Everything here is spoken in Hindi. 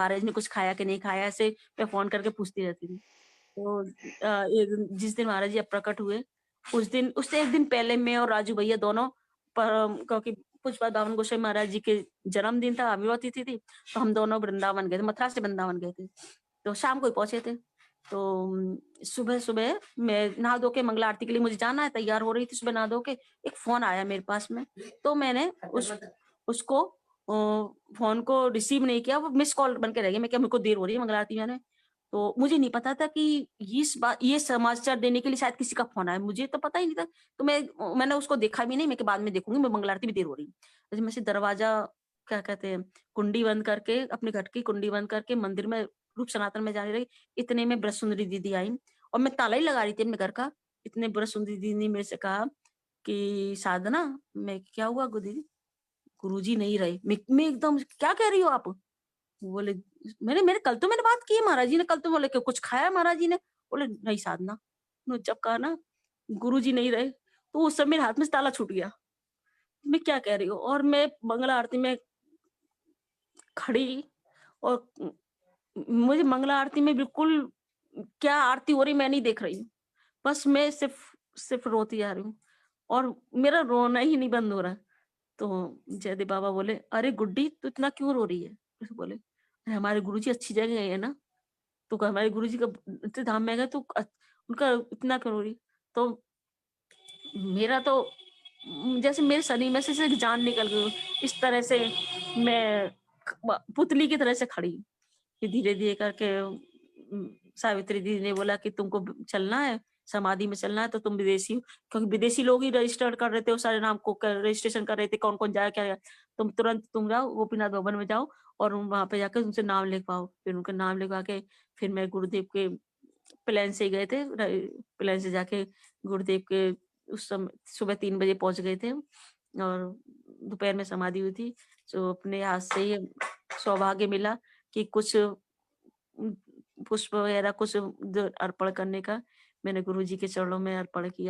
महाराज ने कुछ खाया कि नहीं खाया, ऐसे मैं फ़ोन करके पूछती रहती थी। तो जिस दिन महाराज जी अब प्रकट हुए, उस दिन उससे 1 दिन पहले मैं और राजू भैया दोनों क्योंकि पुष्पा बावन गोस्वामी महाराज जी के जन्मदिन था, आविर्भाव तिथि थी, तो हम दोनों वृंदावन गए थे, मथुरा से वृंदावन गए थे। तो शाम को ही पहुँचे थे। तो सुबह-सुबह मैं नहा धो के मंगला आरती के लिए मुझे जाना है, तैयार हो रही थी सुबह नहा धो के, एक फ़ोन आया मेरे पास में, तो मैंने उसको फ़ोन को रिसीव नहीं किया, वो मिस्ड कॉल बन के रह गया। मैं क्या मेरे को देर हो रही है मंगला आरती में आने। तो मुझे नहीं पता था कि ये समाचार देने के लिए शायद किसी का फ़ोन आया, मुझे तो पता ही नहीं था। तो मैंने उसको देखा भी नहीं, मैं कि बाद में देखूँगी, मैं मंगला आरती में देर हो रही है। जैसे मैं से दरवाज़ा क्या कहते हैं, कुंडी बंद करके अपने घर की कुंडी बंद करके मंदिर में रूप सनातन में जाने लगी, इतने में ब्रज सुंदरी दीदी आई और मैं ताला ही लगा रही थी अपने घर का। इतने ब्रज सुंदरी दीदी ने मेरे से कहा कि साधना, मैं क्या हुआ दीदी? गुरुजी नहीं रहे। मैं एकदम क्या कह रही हो आप? वो बोले मैंने मैंने कल तो मैंने बात की है महाराज जी ने, कल तो बोले कि कुछ खाया महाराज जी ने? बोले नहीं साधना। जब कहा ना गुरुजी नहीं रहे, तो उस समय मेरे हाथ में से ताला छूट गया। मैं क्या कह रही हूँ? और मैं मंगला आरती में खड़ी और मुझे मंगला आरती में बिल्कुल क्या आरती हो रही मैं नहीं देख रही हूँ। बस मैं सिर्फ रोती आ रही हूँ और मेरा रोना ही नहीं बंद हो रहा है। तो जयदेव बाबा बोले, "अरे गुड्डी तू इतना क्यों रो रही है?" ऐसे बोले, "अरे हमारे गुरुजी अच्छी जगह गए हैं ना, तू हमारे गुरुजी का इतने धाम में गए तू उनका इतना क्यों रो रही है?" तो मेरा तो जैसे मेरे शरीर में से जान निकल गई। इस तरह से मैं पुतली की तरह से खड़ी। फिर धीरे-धीरे करके सावित्री दीदी ने बोला कि तुमको चलना है, समाधि में चलना है तो तुम विदेशी हो, क्योंकि विदेशी लोग ही रजिस्टर कर रहे थे, वो सारे नाम को रजिस्ट्रेशन कर रहे थे, कौन-कौन जाएगा, क्या तुम तुरंत तुम जाओ गोपीनाथ भवन में जाओ और वहाँ पे जाकर उनसे नाम लिखवाओ। फिर उनका नाम लिखवा के फिर मैं गुरुदेव के प्लेन से गए थे, प्लेन से जाके गुरुदेव के उस समय सुबह 3 बजे पहुँच गए थे और दोपहर में समाधि हुई थी। जो अपने हाथ से ही सौभाग्य मिला कि कुछ पुष्प वगैरह कुछ अर्पण करने का मैंने गुरुजी के चरणों में अर्पण किया।